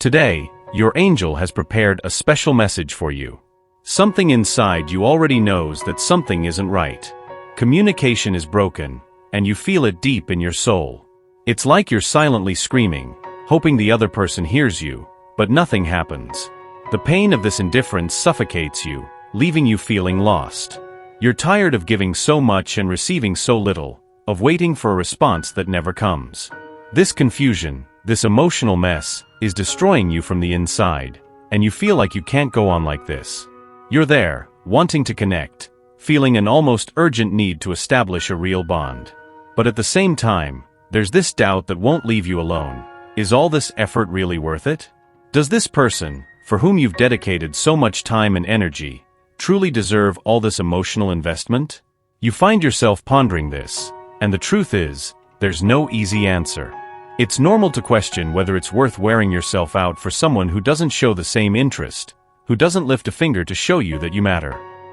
Today, your angel has prepared a special message for you. Something inside you already knows that something isn't right. Communication is broken, and you feel it deep in your soul. It's like you're silently screaming, hoping the other person hears you, but nothing happens. The pain of this indifference suffocates you, leaving you feeling lost. You're tired of giving so much and receiving so little, of waiting for a response that never comes. This confusion, this emotional mess, is destroying you from the inside, and you feel like you can't go on like this. You're there, wanting to connect, feeling an almost urgent need to establish a real bond. But at the same time, there's this doubt that won't leave you alone. Is all this effort really worth it? Does this person, for whom you've dedicated so much time and energy, truly deserve all this emotional investment? You find yourself pondering this, and the truth is, there's no easy answer. It's normal to question whether it's worth wearing yourself out for someone who doesn't show the same interest, who doesn't lift a finger to show you that you matter.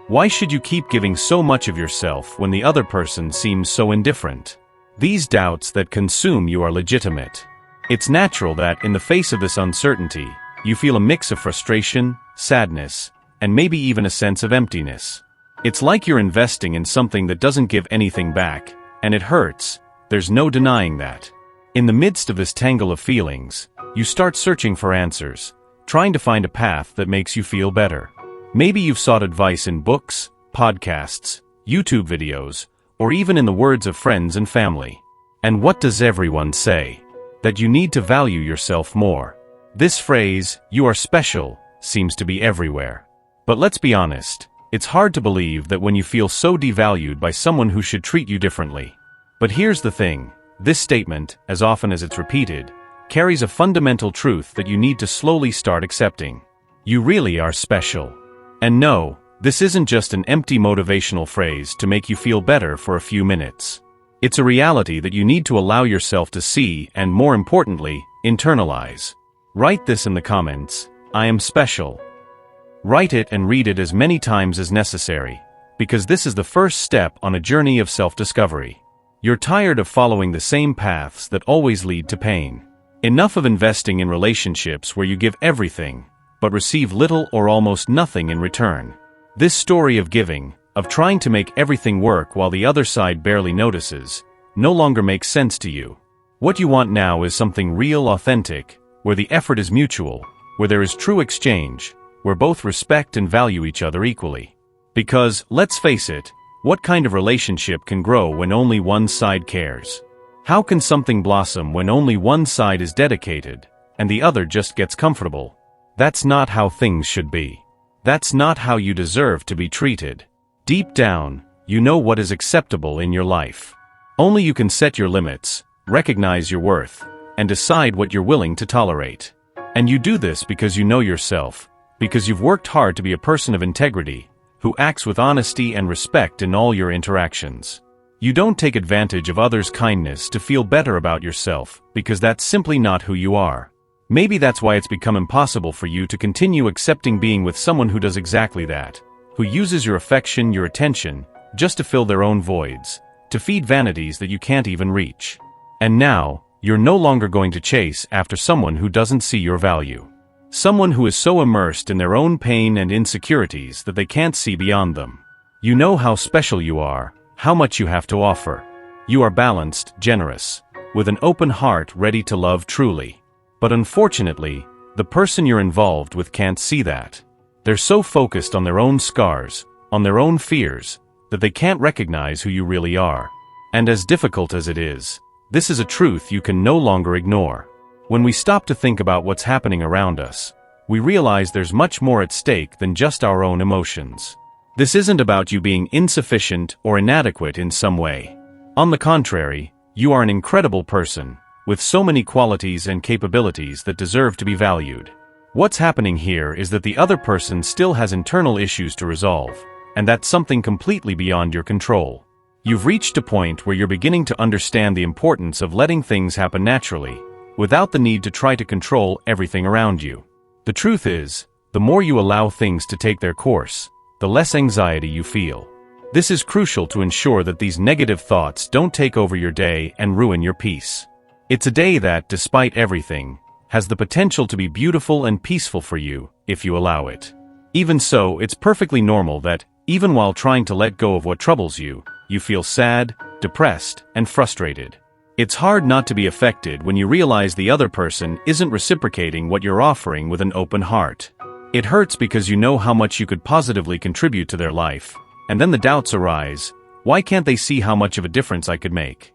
Why should you keep giving so much of yourself when the other person seems so indifferent? These doubts that consume you are legitimate. It's natural that, in the face of this uncertainty, you feel a mix of frustration, sadness, and maybe even a sense of emptiness. It's like you're investing in something that doesn't give anything back, and it hurts. There's no denying that. In the midst of this tangle of feelings, you start searching for answers, trying to find a path that makes you feel better. Maybe you've sought advice in books, podcasts, YouTube videos, or even in the words of friends and family. And what does everyone say? That you need to value yourself more. This phrase, "you are special," seems to be everywhere. But let's be honest, it's hard to believe that when you feel so devalued by someone who should treat you differently. But here's the thing, this statement, as often as it's repeated, carries a fundamental truth that you need to slowly start accepting. You really are special. And no, this isn't just an empty motivational phrase to make you feel better for a few minutes. It's a reality that you need to allow yourself to see and, more importantly, internalize. Write this in the comments, "I am special." Write it and read it as many times as necessary, because this is the first step on a journey of self-discovery. You're tired of following the same paths that always lead to pain. Enough of investing in relationships where you give everything, but receive little or almost nothing in return. This story of giving, of trying to make everything work while the other side barely notices, no longer makes sense to you. What you want now is something real, authentic, where the effort is mutual, where there is true exchange, where both respect and value each other equally. Because, let's face it, what kind of relationship can grow when only one side cares? How can something blossom when only one side is dedicated, and the other just gets comfortable? That's not how things should be. That's not how you deserve to be treated. Deep down, you know what is acceptable in your life. Only you can set your limits, recognize your worth, and decide what you're willing to tolerate. And you do this because you know yourself, because you've worked hard to be a person of integrity, who acts with honesty and respect in all your interactions. You don't take advantage of others' kindness to feel better about yourself, because that's simply not who you are. Maybe that's why it's become impossible for you to continue accepting being with someone who does exactly that, who uses your affection, your attention, just to fill their own voids, to feed vanities that you can't even reach. And now, you're no longer going to chase after someone who doesn't see your value. Someone who is so immersed in their own pain and insecurities that they can't see beyond them. You know how special you are, how much you have to offer. You are balanced, generous, with an open heart ready to love truly. But unfortunately, the person you're involved with can't see that. They're so focused on their own scars, on their own fears, that they can't recognize who you really are. And as difficult as it is, this is a truth you can no longer ignore. When we stop to think about what's happening around us, we realize there's much more at stake than just our own emotions. This isn't about you being insufficient or inadequate in some way. On the contrary, you are an incredible person, with so many qualities and capabilities that deserve to be valued. What's happening here is that the other person still has internal issues to resolve, and that's something completely beyond your control. You've reached a point where you're beginning to understand the importance of letting things happen naturally, without the need to try to control everything around you. The truth is, the more you allow things to take their course, the less anxiety you feel. This is crucial to ensure that these negative thoughts don't take over your day and ruin your peace. It's a day that, despite everything, has the potential to be beautiful and peaceful for you, if you allow it. Even so, it's perfectly normal that, even while trying to let go of what troubles you, you feel sad, depressed, and frustrated. It's hard not to be affected when you realize the other person isn't reciprocating what you're offering with an open heart. It hurts because you know how much you could positively contribute to their life, and then the doubts arise: why can't they see how much of a difference I could make?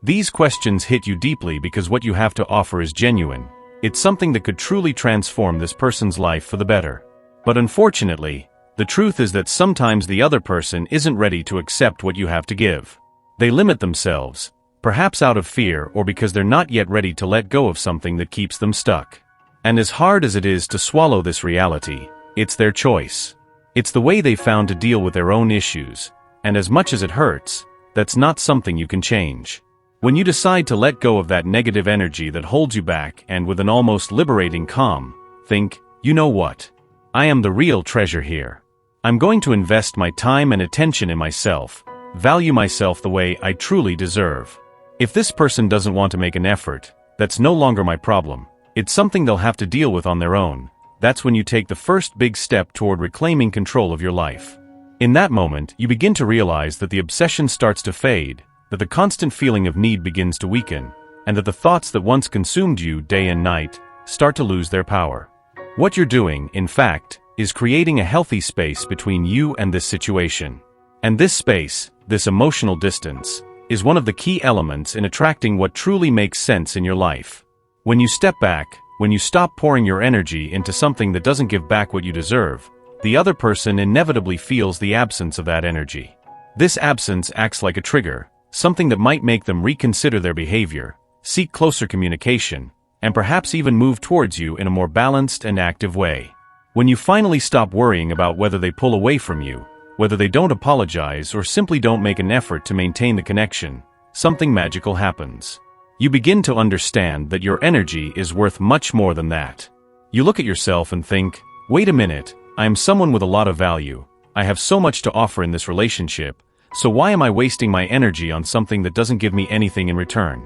These questions hit you deeply because what you have to offer is genuine. It's something that could truly transform this person's life for the better. But unfortunately, the truth is that sometimes the other person isn't ready to accept what you have to give. They limit themselves, perhaps out of fear or because they're not yet ready to let go of something that keeps them stuck. And as hard as it is to swallow this reality, it's their choice. It's the way they found to deal with their own issues, and as much as it hurts, that's not something you can change. When you decide to let go of that negative energy that holds you back and with an almost liberating calm, think, you know what? I am the real treasure here. I'm going to invest my time and attention in myself, value myself the way I truly deserve. If this person doesn't want to make an effort, that's no longer my problem. It's something they'll have to deal with on their own. That's when you take the first big step toward reclaiming control of your life. In that moment, you begin to realize that the obsession starts to fade, that the constant feeling of need begins to weaken, and that the thoughts that once consumed you day and night start to lose their power. What you're doing, in fact, is creating a healthy space between you and this situation. And this space, this emotional distance, is one of the key elements in attracting what truly makes sense in your life. When you step back, when you stop pouring your energy into something that doesn't give back what you deserve, the other person inevitably feels the absence of that energy. This absence acts like a trigger, something that might make them reconsider their behavior, seek closer communication, and perhaps even move towards you in a more balanced and active way. When you finally stop worrying about whether they pull away from you, whether they don't apologize or simply don't make an effort to maintain the connection, something magical happens. You begin to understand that your energy is worth much more than that. You look at yourself and think, wait a minute, I am someone with a lot of value. I have so much to offer in this relationship, so why am I wasting my energy on something that doesn't give me anything in return?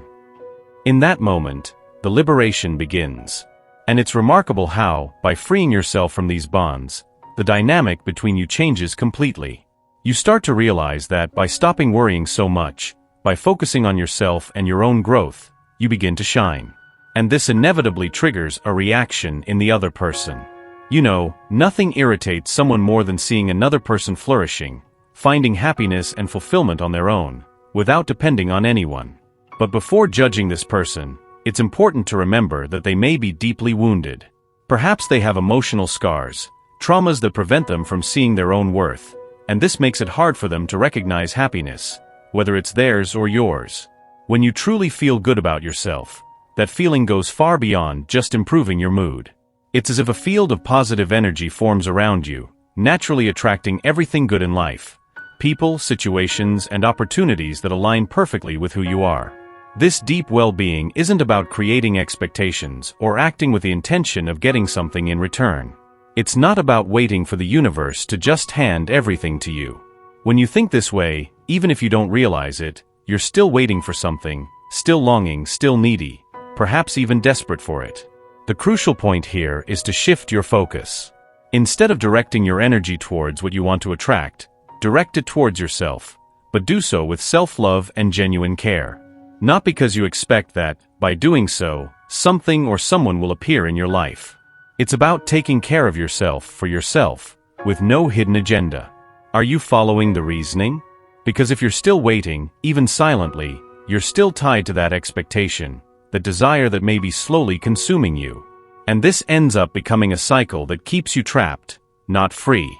In that moment, the liberation begins. And it's remarkable how, by freeing yourself from these bonds, the dynamic between you changes completely. You start to realize that by stopping worrying so much, by focusing on yourself and your own growth, you begin to shine. And this inevitably triggers a reaction in the other person. You know, nothing irritates someone more than seeing another person flourishing, finding happiness and fulfillment on their own, without depending on anyone. But before judging this person, it's important to remember that they may be deeply wounded. Perhaps they have emotional scars, traumas that prevent them from seeing their own worth, and this makes it hard for them to recognize happiness, whether it's theirs or yours. When you truly feel good about yourself, that feeling goes far beyond just improving your mood. It's as if a field of positive energy forms around you, naturally attracting everything good in life. People, situations, and opportunities that align perfectly with who you are. This deep well-being isn't about creating expectations or acting with the intention of getting something in return. It's not about waiting for the universe to just hand everything to you. When you think this way, even if you don't realize it, you're still waiting for something, still longing, still needy, perhaps even desperate for it. The crucial point here is to shift your focus. Instead of directing your energy towards what you want to attract, direct it towards yourself, but do so with self-love and genuine care. Not because you expect that, by doing so, something or someone will appear in your life. It's about taking care of yourself for yourself, with no hidden agenda. Are you following the reasoning? Because if you're still waiting, even silently, you're still tied to that expectation, the desire that may be slowly consuming you. And this ends up becoming a cycle that keeps you trapped, not free.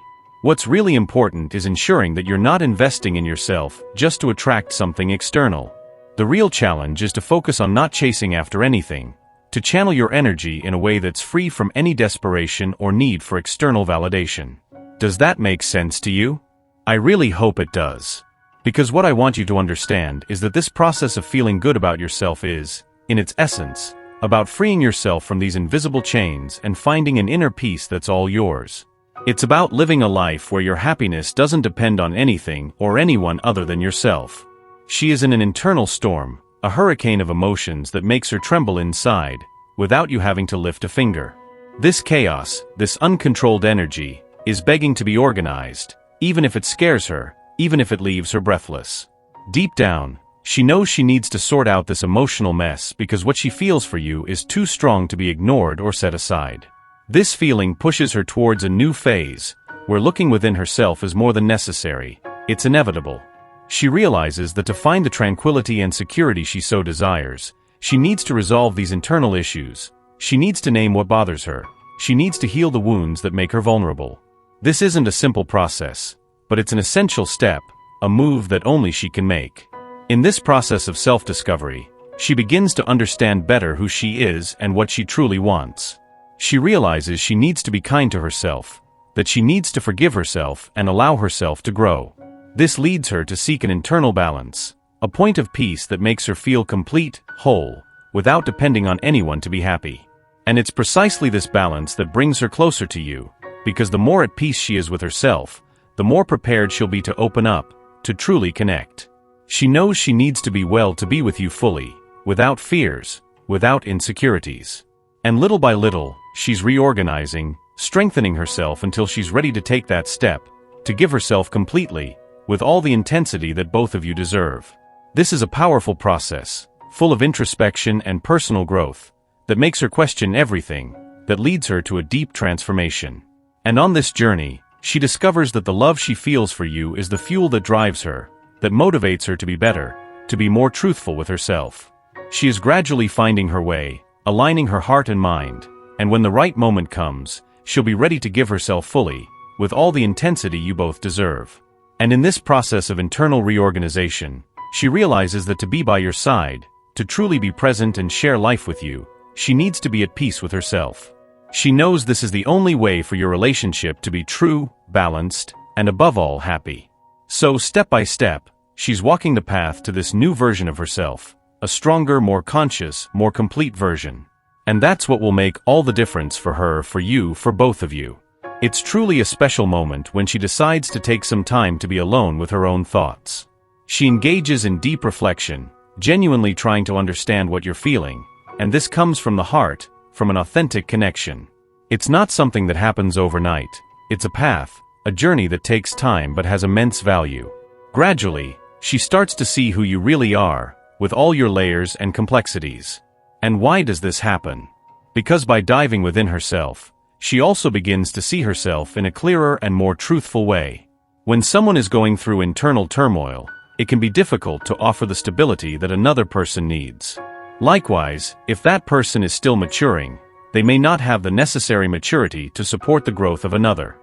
What's really important is ensuring that you're not investing in yourself just to attract something external. The real challenge is to focus on not chasing after anything, to channel your energy in a way that's free from any desperation or need for external validation. Does that make sense to you? I really hope it does. Because what I want you to understand is that this process of feeling good about yourself is, in its essence, about freeing yourself from these invisible chains and finding an inner peace that's all yours. It's about living a life where your happiness doesn't depend on anything or anyone other than yourself. She is in an internal storm, a hurricane of emotions that makes her tremble inside, without you having to lift a finger. This chaos, this uncontrolled energy, is begging to be organized, even if it scares her, even if it leaves her breathless. Deep down, she knows she needs to sort out this emotional mess because what she feels for you is too strong to be ignored or set aside. This feeling pushes her towards a new phase, where looking within herself is more than necessary, it's inevitable. She realizes that to find the tranquility and security she so desires, she needs to resolve these internal issues. She needs to name what bothers her. She needs to heal the wounds that make her vulnerable. This isn't a simple process, but it's an essential step, a move that only she can make. In this process of self-discovery, she begins to understand better who she is and what she truly wants. She realizes she needs to be kind to herself, that she needs to forgive herself and allow herself to grow. This leads her to seek an internal balance, a point of peace that makes her feel complete, whole, without depending on anyone to be happy. And it's precisely this balance that brings her closer to you, because the more at peace she is with herself, the more prepared she'll be to open up, to truly connect. She knows she needs to be well to be with you fully, without fears, without insecurities. And little by little, she's reorganizing, strengthening herself until she's ready to take that step, to give herself completely, with all the intensity that both of you deserve. This is a powerful process, full of introspection and personal growth, that makes her question everything, that leads her to a deep transformation. And on this journey, she discovers that the love she feels for you is the fuel that drives her, that motivates her to be better, to be more truthful with herself. She is gradually finding her way, aligning her heart and mind, and when the right moment comes, she'll be ready to give herself fully, with all the intensity you both deserve. And in this process of internal reorganization, she realizes that to be by your side, to truly be present and share life with you, she needs to be at peace with herself. She knows this is the only way for your relationship to be true, balanced, and above all happy. So step by step, she's walking the path to this new version of herself, a stronger, more conscious, more complete version. And that's what will make all the difference for her, for you, for both of you. It's truly a special moment when she decides to take some time to be alone with her own thoughts. She engages in deep reflection, genuinely trying to understand what you're feeling, and this comes from the heart, from an authentic connection. It's not something that happens overnight. It's a path, a journey that takes time but has immense value. Gradually, she starts to see who you really are, with all your layers and complexities. And why does this happen? Because by diving within herself, she also begins to see herself in a clearer and more truthful way. When someone is going through internal turmoil, it can be difficult to offer the stability that another person needs. Likewise, if that person is still maturing, they may not have the necessary maturity to support the growth of another.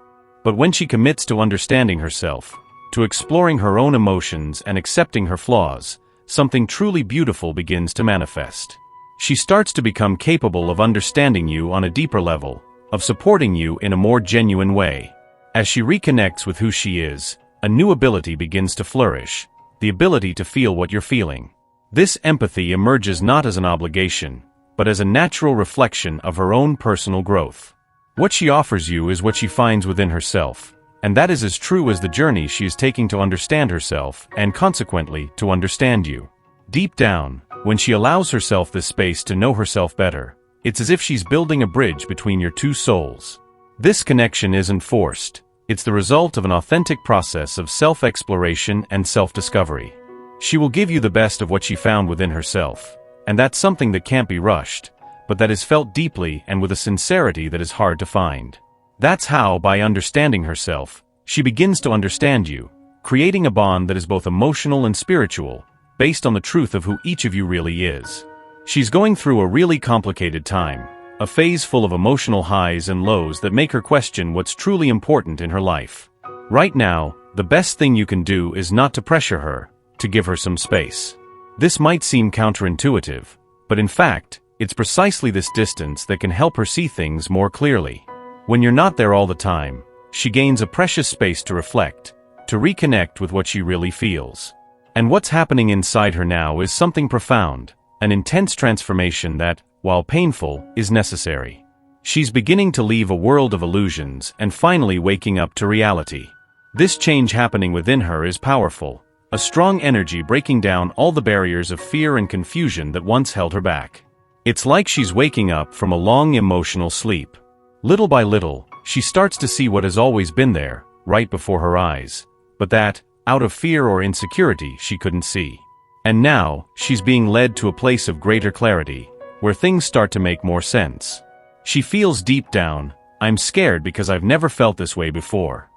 But when she commits to understanding herself, to exploring her own emotions and accepting her flaws, something truly beautiful begins to manifest. She starts to become capable of understanding you on a deeper level, of supporting you in a more genuine way. As she reconnects with who she is, a new ability begins to flourish, the ability to feel what you're feeling. This empathy emerges not as an obligation, but as a natural reflection of her own personal growth. What she offers you is what she finds within herself, and that is as true as the journey she is taking to understand herself and consequently to understand you. Deep down, when she allows herself this space to know herself better, it's as if she's building a bridge between your two souls. This connection isn't forced. It's the result of an authentic process of self-exploration and self-discovery. She will give you the best of what she found within herself, and that's something that can't be rushed, but that is felt deeply and with a sincerity that is hard to find. That's how, by understanding herself, she begins to understand you, creating a bond that is both emotional and spiritual, based on the truth of who each of you really is. She's going through a really complicated time, a phase full of emotional highs and lows that make her question what's truly important in her life. Right now, the best thing you can do is not to pressure her, to give her some space. This might seem counterintuitive, but in fact, it's precisely this distance that can help her see things more clearly. When you're not there all the time, she gains a precious space to reflect, to reconnect with what she really feels. And what's happening inside her now is something profound, an intense transformation that, while painful, is necessary. She's beginning to leave a world of illusions and finally waking up to reality. This change happening within her is powerful, a strong energy breaking down all the barriers of fear and confusion that once held her back. It's like she's waking up from a long emotional sleep. Little by little, she starts to see what has always been there, right before her eyes, but that, out of fear or insecurity, she couldn't see. And now, she's being led to a place of greater clarity, where things start to make more sense. She feels deep down, I'm scared because I've never felt this way before.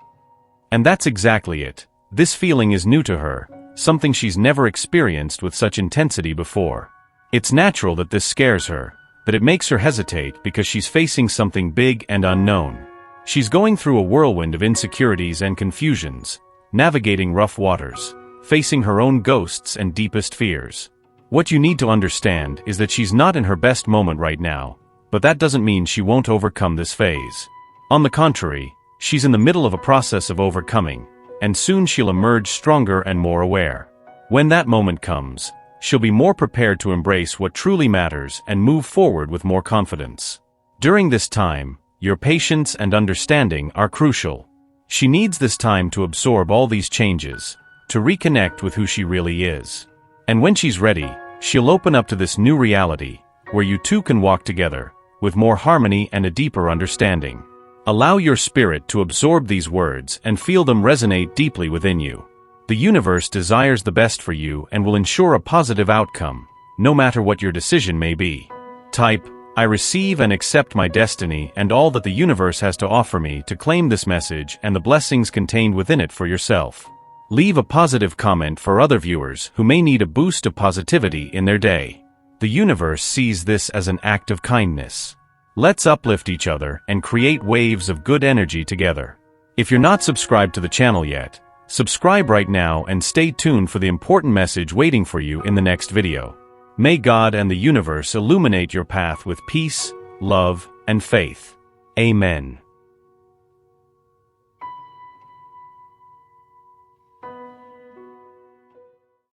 And that's exactly it. This feeling is new to her, something she's never experienced with such intensity before. It's natural that this scares her, but it makes her hesitate because she's facing something big and unknown. She's going through a whirlwind of insecurities and confusions, navigating rough waters, facing her own ghosts and deepest fears. What you need to understand is that she's not in her best moment right now, but that doesn't mean she won't overcome this phase. On the contrary, she's in the middle of a process of overcoming, and soon she'll emerge stronger and more aware. When that moment comes, she'll be more prepared to embrace what truly matters and move forward with more confidence. During this time, your patience and understanding are crucial. She needs this time to absorb all these changes, to reconnect with who she really is. And when she's ready, she'll open up to this new reality, where you two can walk together, with more harmony and a deeper understanding. Allow your spirit to absorb these words and feel them resonate deeply within you. The universe desires the best for you and will ensure a positive outcome, no matter what your decision may be. Type, I receive and accept my destiny and all that the universe has to offer me to claim this message and the blessings contained within it for yourself. Leave a positive comment for other viewers who may need a boost of positivity in their day. The universe sees this as an act of kindness. Let's uplift each other and create waves of good energy together. If you're not subscribed to the channel yet, subscribe right now and stay tuned for the important message waiting for you in the next video. May God and the universe illuminate your path with peace, love, and faith. Amen.